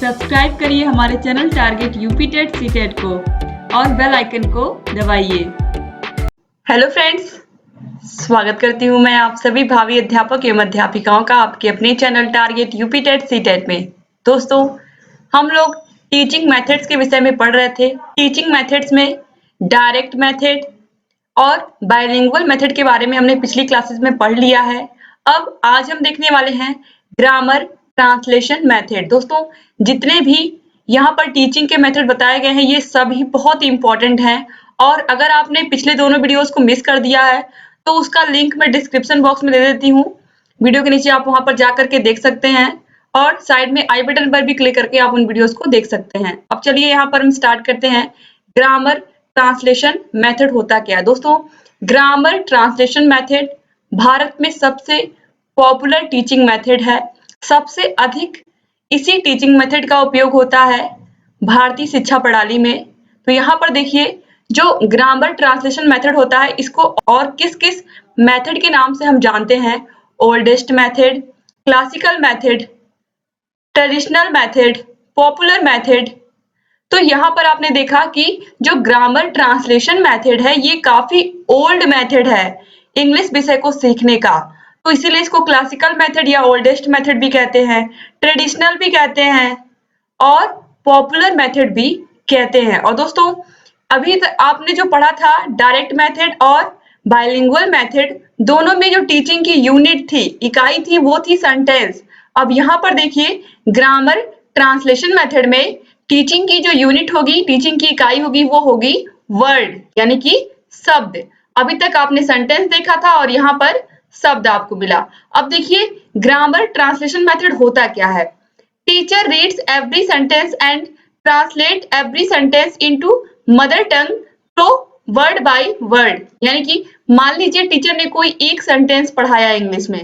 Subscribe करिए हमारे channel target UP TET CTET को और बेल आइकन को दबाइए। हेलो फ्रेंड्स, स्वागत करती हूँ मैं आप सभी भावी अध्यापक एवं अध्यापिकाओं का आपके अपने channel target UP TET CTET में। दोस्तों, हम लोग टीचिंग मेथड्स के विषय में पढ़ रहे थे। टीचिंग मेथड्स में डायरेक्ट मेथड और बाइलिंगुअल मेथड के बारे में हमने पिछली क्लासेस में पढ़ लिया है। अब आज हम देखने वाले हैं ग्रामर ट्रांसलेशन मेथड। दोस्तों, जितने भी यहाँ पर टीचिंग के मेथड बताए गए हैं ये सभी बहुत इंपॉर्टेंट हैं, और अगर आपने पिछले दोनों वीडियोस को मिस कर दिया है तो उसका लिंक मैं डिस्क्रिप्शन बॉक्स में दे देती हूँ। वीडियो के नीचे आप वहां पर जा करके देख सकते हैं, और साइड में आई बटन पर भी क्लिक करके आप उन वीडियोस को देख सकते हैं। अब चलिए यहाँ पर हम स्टार्ट करते हैं। ग्रामर ट्रांसलेशन मेथड होता क्या है? दोस्तों, ग्रामर ट्रांसलेशन मेथड भारत में सबसे पॉपुलर टीचिंग मेथड है। सबसे अधिक इसी टीचिंग मेथड का उपयोग होता है भारतीय शिक्षा प्रणाली में। तो यहाँ पर देखिए, जो ग्रामर ट्रांसलेशन मेथड होता है इसको और किस किस मेथड के नाम से हम जानते हैं: oldest method, classical method, traditional method, popular method. तो यहाँ पर आपने देखा कि जो ग्रामर ट्रांसलेशन मेथड है ये काफी ओल्ड मेथड है इंग्लिश विषय को सीखने का, तो इसीलिए इसको क्लासिकल मेथड या ओल्डेस्ट मेथड भी कहते हैं, ट्रेडिशनल भी कहते हैं और पॉपुलर मेथड भी कहते हैं। और दोस्तों, अभी तक आपने जो पढ़ा था डायरेक्ट मेथड और बाइलिंगुअल मेथड, दोनों में जो टीचिंग की यूनिट थी, इकाई थी, वो थी सेंटेंस। अब यहाँ पर देखिए, ग्रामर ट्रांसलेशन मेथड में टीचिंग की जो यूनिट होगी, टीचिंग की इकाई होगी, वो होगी वर्ड, यानी कि शब्द। अभी तक आपने सेंटेंस देखा था और यहाँ पर शब्द आपको मिला। अब देखिए, ग्रामर ट्रांसलेशन मेथड होता क्या है। Teacher reads every sentence and translate every sentence into mother tongue तो वर्ड बाय वर्ड, यानी कि मान लीजिए टीचर ने कोई एक सेंटेंस पढ़ाया इंग्लिश में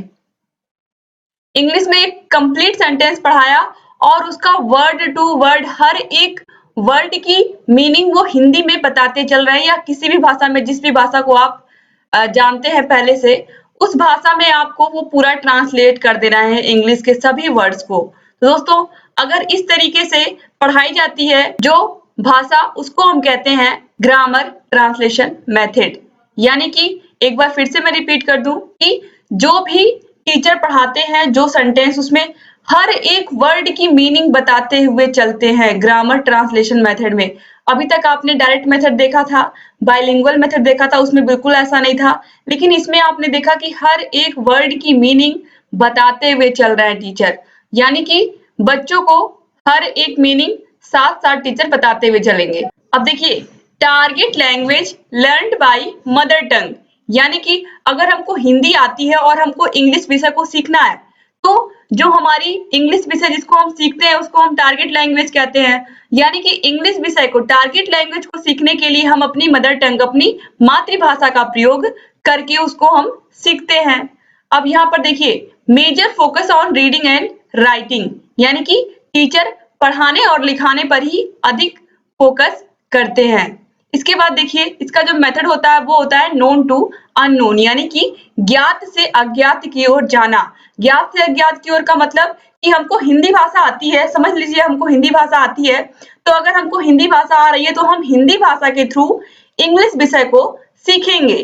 एक कंप्लीट सेंटेंस पढ़ाया और उसका वर्ड टू वर्ड हर एक वर्ड की मीनिंग वो हिंदी में बताते चल रहे हैं, या किसी भी भाषा में, जिस भी भाषा को आप जानते हैं पहले से, उस भाषा में आपको वो पूरा ट्रांसलेट कर दे रहे हैं इंग्लिश के सभी वर्ड्स को। तो दोस्तों, अगर इस तरीके से पढ़ाई जाती है जो भाषा, उसको हम कहते हैं ग्रामर ट्रांसलेशन मेथड। यानी कि एक बार फिर से मैं रिपीट कर दूं कि जो भी टीचर पढ़ाते हैं जो सेंटेंस, उसमें हर एक वर्ड की मीनिंग बताते हुए चलते हैं ग्रामर ट्रांसलेशन मेथड में। अभी तक आपने डायरेक्ट मेथड देखा था, बाइलिंगुअल मेथड देखा था, उसमें बिल्कुल ऐसा नहीं था, लेकिन इसमें आपने देखा कि हर एक वर्ड की मीनिंग बताते हुए चल रहा है टीचर, यानी कि बच्चों को हर एक मीनिंग साथ साथ टीचर बताते हुए चलेंगे। अब देखिए, target language learned by mother tongue, यानी कि अगर हमको हिंदी आती है और हमको इंग्लिश विषय को सीखना है, तो जो हमारी इंग्लिश विषय जिसको हम सीखते हैं उसको हम टारगेट लैंग्वेज कहते हैं। यानी कि इंग्लिश विषय को, टारगेट लैंग्वेज को सीखने के लिए हम अपनी मदर टंग, अपनी मातृभाषा का प्रयोग करके उसको हम सीखते हैं। अब यहाँ पर देखिए, major focus on reading and writing, यानी कि टीचर पढ़ाने और लिखाने पर ही अधिक फोकस करते हैं। इसके बाद देखिए, इसका जो मेथड होता है वो होता है नोन टू अननोन, यानी कि ज्ञात से अज्ञात की ओर जाना। ज्ञात से अज्ञात की ओर का मतलब कि हमको हिंदी भाषा आती है, समझ लीजिए हमको हिंदी भाषा आती है, तो अगर हमको हिंदी भाषा आ रही है तो हम हिंदी भाषा के थ्रू इंग्लिश विषय को सीखेंगे,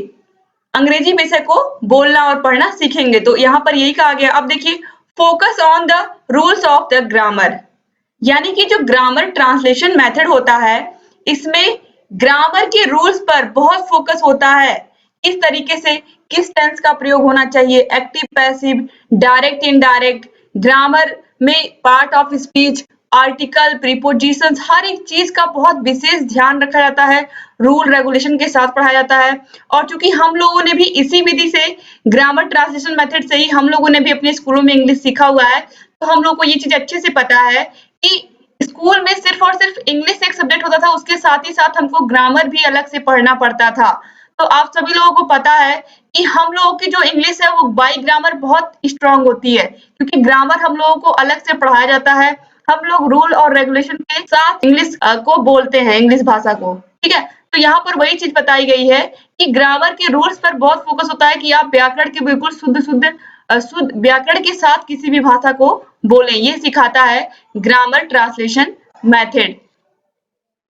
अंग्रेजी विषय को बोलना और पढ़ना सीखेंगे। तो यहाँ पर यही कहा गया। अब देखिए, focus on the rules of the grammar, यानी कि जो ग्रामर ट्रांसलेशन मेथड होता है इसमें ग्रामर के रूल्स पर बहुत फोकस होता है। इस तरीके से किस टेंस का प्रयोग होना चाहिए, active, passive, direct, indirect, grammar में part of speech, article, prepositions, हर एक चीज का बहुत विशेष ध्यान रखा जाता है, रूल रेगुलेशन के साथ पढ़ाया जाता है। और चूंकि हम लोगों ने भी इसी विधि से, ग्रामर ट्रांसलेशन मेथड से ही हम लोगों ने भी अपने स्कूलों में इंग्लिश सीखा हुआ है, तो हम लोग को ये चीज अच्छे से पता है कि स्कूल में सिर्फ और सिर्फ इंग्लिश एक सब्जेक्ट होता था, उसके साथ ही साथ हमको ग्रामर भी अलग से पढ़ना पड़ता था। तो आप सभी लोगों को पता है कि हम लोगों की जो इंग्लिश है वो बाय ग्रामर बहुत स्ट्रांग होती है, क्योंकि ग्रामर हम लोगों को अलग से पढ़ाया जाता है। हम लोग रूल और रेगुलेशन के साथ इंग्लिश को बोलते हैं, इंग्लिश भाषा को, ठीक है। तो यहाँ पर वही चीज बताई गई है कि ग्रामर के रूल्स पर बहुत फोकस होता है कि आप व्याकरण के बिल्कुल शुद्ध शुद्ध व्याकरण के साथ किसी भी भाषा को बोलें, ये सिखाता है ग्रामर ट्रांसलेशन मेथड।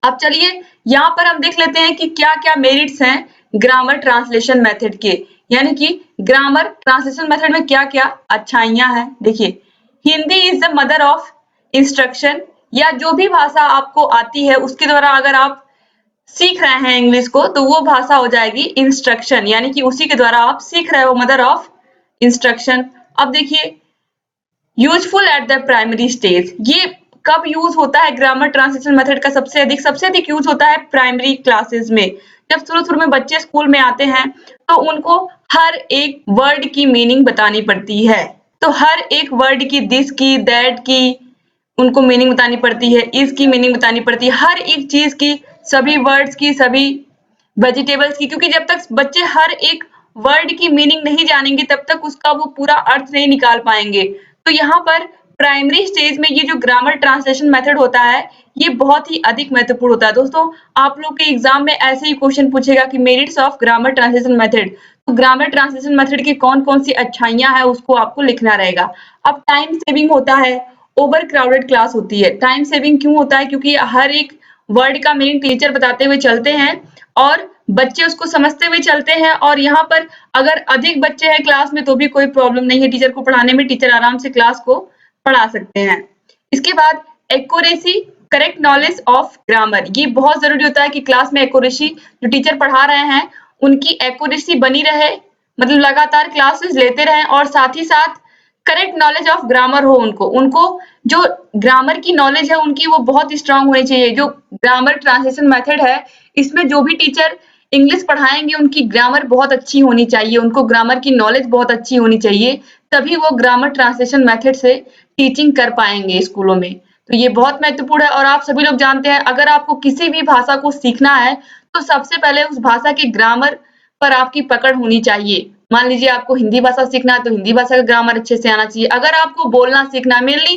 अब चलिए यहाँ पर हम देख लेते हैं कि क्या-क्या मेरिट्स हैं ग्रामर ट्रांसलेशन मेथड के, यानी कि ग्रामर ट्रांसलेशन मेथड में क्या-क्या अच्छाइयां हैं। देखिए, Hindi is the mother of instruction, या जो भी भाषा आपको आती है उसके द्वारा अगर आप सीख रहे हैं इंग्लिश को तो वो भाषा हो जाएगी इंस्ट्रक्शन, यानी कि उसी के द्वारा आप सीख रहे हो, मदर ऑफ इंस्ट्रक्शन। अब देखिए, useful at the primary stage, ये कब यूज होता है ग्रामर ट्रांसलेशन मेथड का सबसे अधिक यूज होता है प्राइमरी क्लासेस में। जब शुरू में बच्चे स्कूल में आते हैं तो उनको हर एक वर्ड की मीनिंग बतानी पड़ती है, तो हर एक वर्ड की, दिस की, दैट की उनको मीनिंग बतानी पड़ती है, इसकी मीनिंग बतानी पड़ती है, हर एक चीज की, सभी वर्ड्स की, सभी वेजिटेबल्स की, क्योंकि जब तक बच्चे हर एक वर्ड की मीनिंग नहीं जानेंगे तब तक उसका वो पूरा अर्थ नहीं निकाल पाएंगे। तो यहाँ पर प्राइमरी स्टेज में ये जो ग्रामर ट्रांसलेशन मेथड होता है ये बहुत ही अधिक महत्वपूर्ण होता है। दोस्तों, आप लोग के एग्जाम में ऐसे ही क्वेश्चन पूछेगा कि merits of grammar translation method, तो ग्रामर ट्रांसलेशन मेथड की कौन-कौन सी अच्छाइयां हैं उसको आपको लिखना रहेगा। अब टाइम सेविंग होता है, ओवर क्राउडेड क्लास होती है। टाइम सेविंग क्यों होता है? क्योंकि हर एक वर्ड का मीनिंग टीचर बताते हुए चलते हैं और बच्चे उसको समझते हुए चलते हैं, और यहाँ पर अगर अधिक बच्चे हैं क्लास में तो भी कोई प्रॉब्लम नहीं है टीचर को पढ़ाने में, टीचर आराम से क्लास को पढ़ा सकते हैं। इसके बाद accuracy, correct knowledge of grammar, ये बहुत जरूरी होता है कि क्लास में एक्यूरेसी, जो टीचर पढ़ा रहे हैं उनकी एक्यूरेसी बनी रहे, मतलब लगातार क्लासेस लेते रहें, और साथ ही साथ करेक्ट नॉलेज ऑफ ग्रामर हो उनको जो ग्रामर की नॉलेज है उनकी वो बहुत स्ट्रांग होनी चाहिए। जो ग्रामर ट्रांसलेशन मेथड है इसमें जो भी टीचर इंग्लिश पढ़ाएंगे उनकी ग्रामर बहुत अच्छी होनी चाहिए, उनको ग्रामर की नॉलेज बहुत अच्छी होनी चाहिए, तभी वो ग्रामर ट्रांसलेशन मेथड से टीचिंग कर पाएंगे स्कूलों में। तो ये बहुत महत्वपूर्ण है, और आप सभी लोग जानते हैं अगर आपको किसी भी भाषा को सीखना है तो सबसे पहले उस भाषा के ग्रामर पर आपकी पकड़ होनी चाहिए। मान लीजिए आपको हिंदी भाषा सीखना है तो हिंदी भाषा का ग्रामर अच्छे से आना चाहिए। अगर आपको बोलना सीखना है, मेनली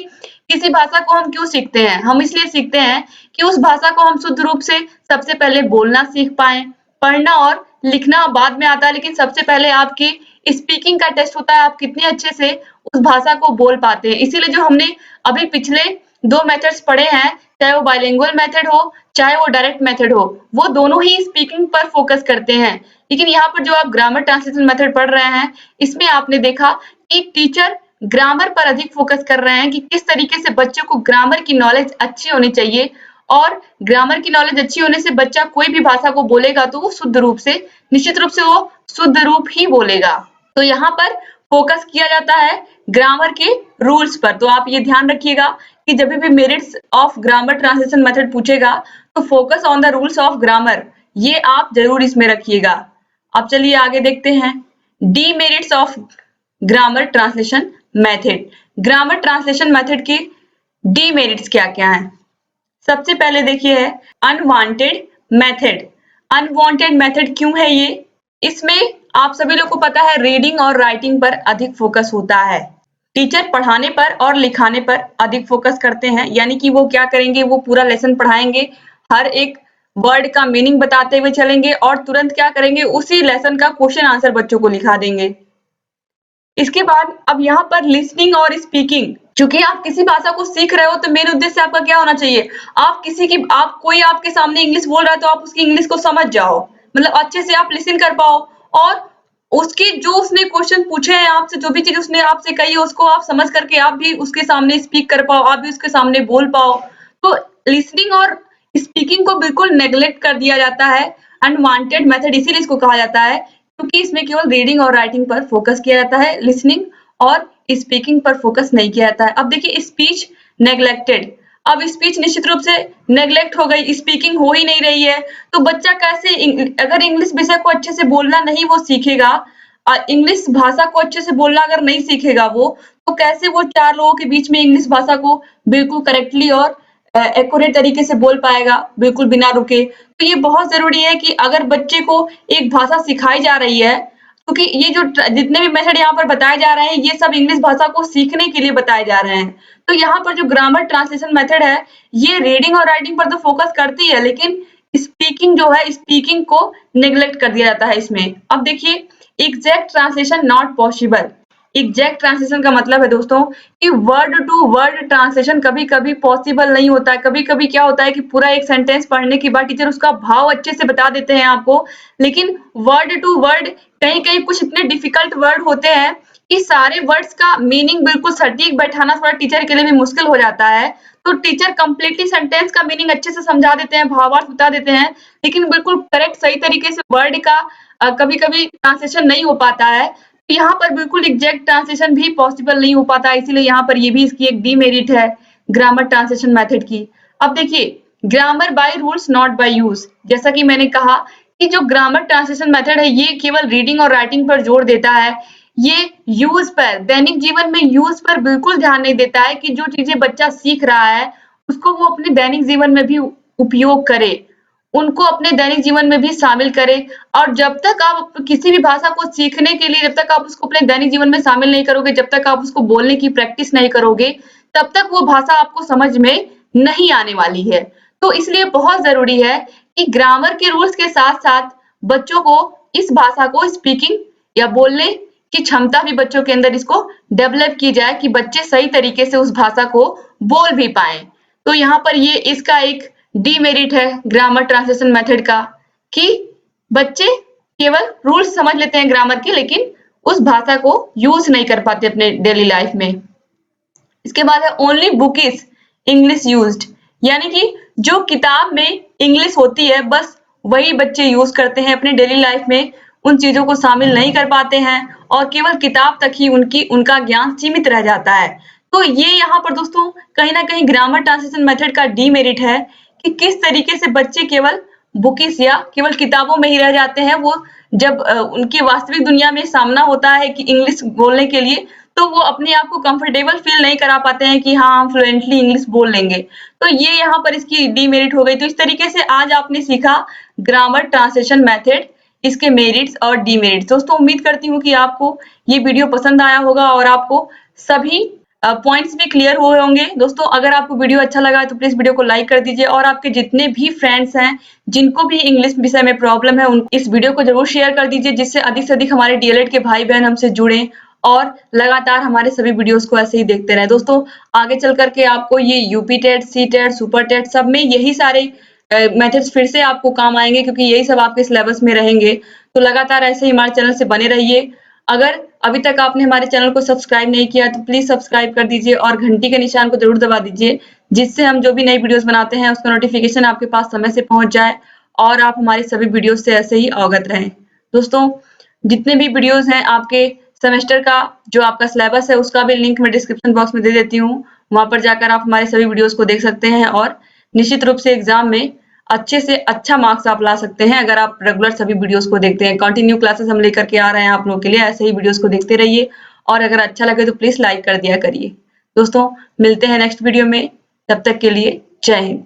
किसी भाषा को हम क्यों सीखते हैं? हम इसलिए सीखते हैं कि उस भाषा को हम शुद्ध रूप से सबसे पहले बोलना सीख पाएं। पढ़ना और लिखना बाद में आता है, लेकिन सबसे पहले आपकी स्पीकिंग का टेस्ट होता है, आप कितने अच्छे से उस भाषा को बोल पाते हैं। इसीलिए जो हमने अभी पिछले 2 मेथड्स पढ़े हैं, चाहे वो बाइलिंगुअल मेथड हो, चाहे वो डायरेक्ट मेथड हो, वो दोनों ही स्पीकिंग पर फोकस करते हैं। लेकिन यहाँ पर जो आप ग्रामर ट्रांसलेशन मेथड पढ़ रहे हैं, इसमें आपने देखा कि टीचर ग्रामर पर अधिक फोकस कर रहे हैं कि किस तरीके से बच्चों को ग्रामर की नॉलेज अच्छी होनी चाहिए, और ग्रामर की नॉलेज अच्छी होने से बच्चा कोई भी भाषा को बोलेगा तो वो शुद्ध रूप से, निश्चित रूप से वो शुद्ध रूप ही बोलेगा। तो यहाँ पर फोकस किया जाता है ग्रामर के रूल्स पर। तो आप ये ध्यान रखिएगा कि जब भी merits of grammar translation method पूछेगा तो focus on the rules of grammar, ये आप जरूर इसमें रखिएगा। अब चलिए आगे देखते हैं demerits of grammar translation method. Grammar translation method के डीमेरिट्स क्या-क्या हैं? सबसे पहले देखिए है अनवांटेड मेथड। अनवांटेड मेथड क्यों है ये? इसमें आप सभी लोग को पता है रीडिंग और राइटिंग पर अधिक फोकस होता है। टीचर पढ़ाने पर और लिखाने पर अधिक फोकस करते हैं, यानी कि वो क्या करेंगे, वो पूरा लेसन पढ़ाएंगे, हर एक वर्ड का मीनिंग बताते हुए चलेंगे और तुरंत क्या करेंगे, उसी लेसन का क्वेश्चन आंसर बच्चों को लिखा देंगे। इसके बाद अब यहाँ पर लिसनिंग और स्पीकिंग, चूंकि आप किसी भाषा को सीख रहे हो तो मेन उद्देश्य आपका क्या होना चाहिए, आप कोई आपके सामने इंग्लिश बोल रहा है तो आप उसकी इंग्लिश को समझ जाओ, मतलब अच्छे से आप लिसन कर पाओ, और उसकी जो उसने क्वेश्चन पूछे हैं आपसे, जो भी चीज उसने आपसे कही है उसको आप समझ करके आप भी उसके सामने स्पीक कर पाओ, आप भी उसके सामने बोल पाओ। तो लिसनिंग और स्पीकिंग को बिल्कुल नेग्लेक्ट कर दिया जाता है। अनवांटेड मेथड इसीलिए इसको कहा जाता है क्योंकि इसमें केवल रीडिंग और राइटिंग पर फोकस किया जाता है, लिसनिंग और स्पीकिंग पर फोकस नहीं किया जाता है। अब देखिए स्पीच नेग्लेक्टेड, अब स्पीच निश्चित रूप से नेग्लेक्ट हो गई, स्पीकिंग हो ही नहीं रही है, तो बच्चा कैसे अगर इंग्लिश विषय को अच्छे से बोलना नहीं वो सीखेगा, इंग्लिश भाषा को अच्छे से बोलना अगर नहीं सीखेगा वो, तो कैसे वो 4 लोगों के बीच में इंग्लिश भाषा को बिल्कुल करेक्टली और एक्यूरेट तरीके से बोल पाएगा, बिल्कुल बिना रुके। तो ये बहुत जरूरी है कि अगर बच्चे को एक भाषा सिखाई जा रही है, क्योंकि ये जो जितने भी मेथड यहाँ पर बताए जा रहे हैं ये सब इंग्लिश भाषा को सीखने के लिए बताए जा रहे हैं। तो यहाँ पर जो ग्रामर ट्रांसलेशन मेथड है ये रीडिंग और राइटिंग पर तो फोकस करती है, लेकिन स्पीकिंग जो है, स्पीकिंग को नेग्लेक्ट कर दिया जाता है इसमें। अब देखिए exact translation not possible, exact translation का मतलब है दोस्तों कि वर्ड टू वर्ड ट्रांसलेशन कभी-कभी पॉसिबल नहीं होता है। कभी-कभी क्या होता है कि पूरा एक सेंटेंस पढ़ने के बाद टीचर उसका भाव अच्छे से बता देते हैं आपको, लेकिन वर्ड टू वर्ड कहीं-कहीं कुछ इतने डिफिकल्ट वर्ड होते हैं कि सारे वर्ड्स का मीनिंग बिल्कुल सटीक बैठाना थोड़ा टीचर के लिए भी मुश्किल हो जाता है। तो टीचर कंप्लीटली सेंटेंस का मीनिंग अच्छे से समझा देते हैं, भावार्थ बता देते हैं, लेकिन बिल्कुल करेक्ट सही तरीके से वर्ड का कभी-कभी ट्रांसलेशन नहीं हो पाता है। तो यहाँ पर बिल्कुल एग्जैक्ट ट्रांसलेशन भी पॉसिबल नहीं हो पाता, इसीलिए यहाँ पर ये भी इसकी एक डीमेरिट है ग्रामर ट्रांसलेशन मेथड की। अब देखिए, grammar by rules not by use. जैसा कि मैंने कहा कि जो ग्रामर ट्रांसलेशन मेथड है ये केवल रीडिंग और राइटिंग पर जोर देता है। ये यूज पर, दैनिक जीवन में यूज पर बिल्कुल ध्यान नहीं देता है कि जो चीजें बच्चा सीख रहा है उसको वो अपने दैनिक जीवन में भी उपयोग करे, उनको अपने दैनिक जीवन में भी शामिल करें। और जब तक आप किसी भी भाषा को सीखने के लिए, जब तक आप उसको अपने दैनिक जीवन में शामिल नहीं करोगे, जब तक आप उसको बोलने की प्रैक्टिस नहीं करोगे, तब तक वो भाषा आपको समझ में नहीं आने वाली है। तो इसलिए बहुत जरूरी है कि ग्रामर के रूल्स के साथ-साथ बच्चों को इस भाषा को स्पीकिंग या बोलने की क्षमता भी बच्चों के अंदर इसको डेवलप की जाए कि बच्चे सही तरीके से उस भाषा को बोल भी पाएं। तो यहाँ पर ये इसका एक डीमेरिट है ग्रामर ट्रांसलेशन मेथड का कि बच्चे केवल रूल्स समझ लेते हैं ग्रामर के, लेकिन उस भाषा को यूज नहीं कर पाते अपने डेली लाइफ में। इसके बाद है only book is English used, यानी कि जो किताब में इंग्लिश होती है बस वही बच्चे यूज करते हैं अपने डेली लाइफ में, उन चीजों को शामिल नहीं कर पाते हैं और केवल किताब तक ही उनका ज्ञान सीमित रह जाता है। तो ये यहाँ पर दोस्तों कहीं ना कहीं ग्रामर ट्रांसलेशन मेथड का डीमेरिट है कि किस तरीके से बच्चे केवल बुकिश या केवल किताबों में ही रह जाते हैं। वो जब उनकी वास्तविक दुनिया में सामना होता है कि इंग्लिश बोलने के लिए, तो वो अपने आप को कंफर्टेबल फील नहीं करा पाते हैं कि हाँ हम फ्लुएंटली इंग्लिश बोल लेंगे। तो ये यहाँ पर इसकी डीमेरिट हो गई। तो इस तरीके से आज आपने सीखा ग्रामर ट्रांसलेशन मेथड, इसके मेरिट्स और डीमेरिट्स। दोस्तों उम्मीद करती हूँ कि आपको ये वीडियो पसंद आया होगा और आपको सभी पॉइंट्स भी क्लियर हुए होंगे। दोस्तों अगर आपको वीडियो अच्छा लगा है तो प्लीज वीडियो को लाइक कर दीजिए और आपके जितने भी फ्रेंड्स हैं जिनको भी इंग्लिश विषय में प्रॉब्लम है उन इस वीडियो को जरूर शेयर कर दीजिए, जिससे अधिक से अधिक हमारे डीएलएड के भाई बहन हमसे जुड़े और लगातार हमारे सभी वीडियोस को ऐसे ही देखते रहें। दोस्तों आगे चल करके आपको ये UP TET, C TET, super TET सब में यही सारे मेथड्स फिर से आपको काम आएंगे, क्योंकि यही सब आपके सिलेबस में रहेंगे। तो लगातार ऐसे ही हमारे चैनल से बने रहिए। अगर अभी तक आपने हमारे चैनल को सब्सक्राइब नहीं किया तो प्लीज सब्सक्राइब कर दीजिए और घंटी के निशान को जरूर दबा दीजिए, जिससे हम जो भी नई वीडियोस बनाते हैं उसका नोटिफिकेशन आपके पास समय से पहुंच जाए और आप हमारी सभी वीडियोस से ऐसे ही अवगत रहें। दोस्तों जितने भी वीडियोस हैं आपके सेमेस्टर का, जो आपका सिलेबस है उसका भी लिंक मैं डिस्क्रिप्शन बॉक्स में दे देती हूँ। वहां पर जाकर आप हमारे सभी वीडियोस को देख सकते हैं और निश्चित रूप से एग्जाम में अच्छे से अच्छा मार्क्स आप ला सकते हैं अगर आप रेगुलर सभी वीडियोस को देखते हैं। कंटिन्यू क्लासेस हम लेकर के आ रहे हैं आप लोगों के लिए, ऐसे ही वीडियोस को देखते रहिए और अगर अच्छा लगे तो प्लीज लाइक कर दिया करिए। दोस्तों मिलते हैं नेक्स्ट वीडियो में, तब तक के लिए जय हिंद।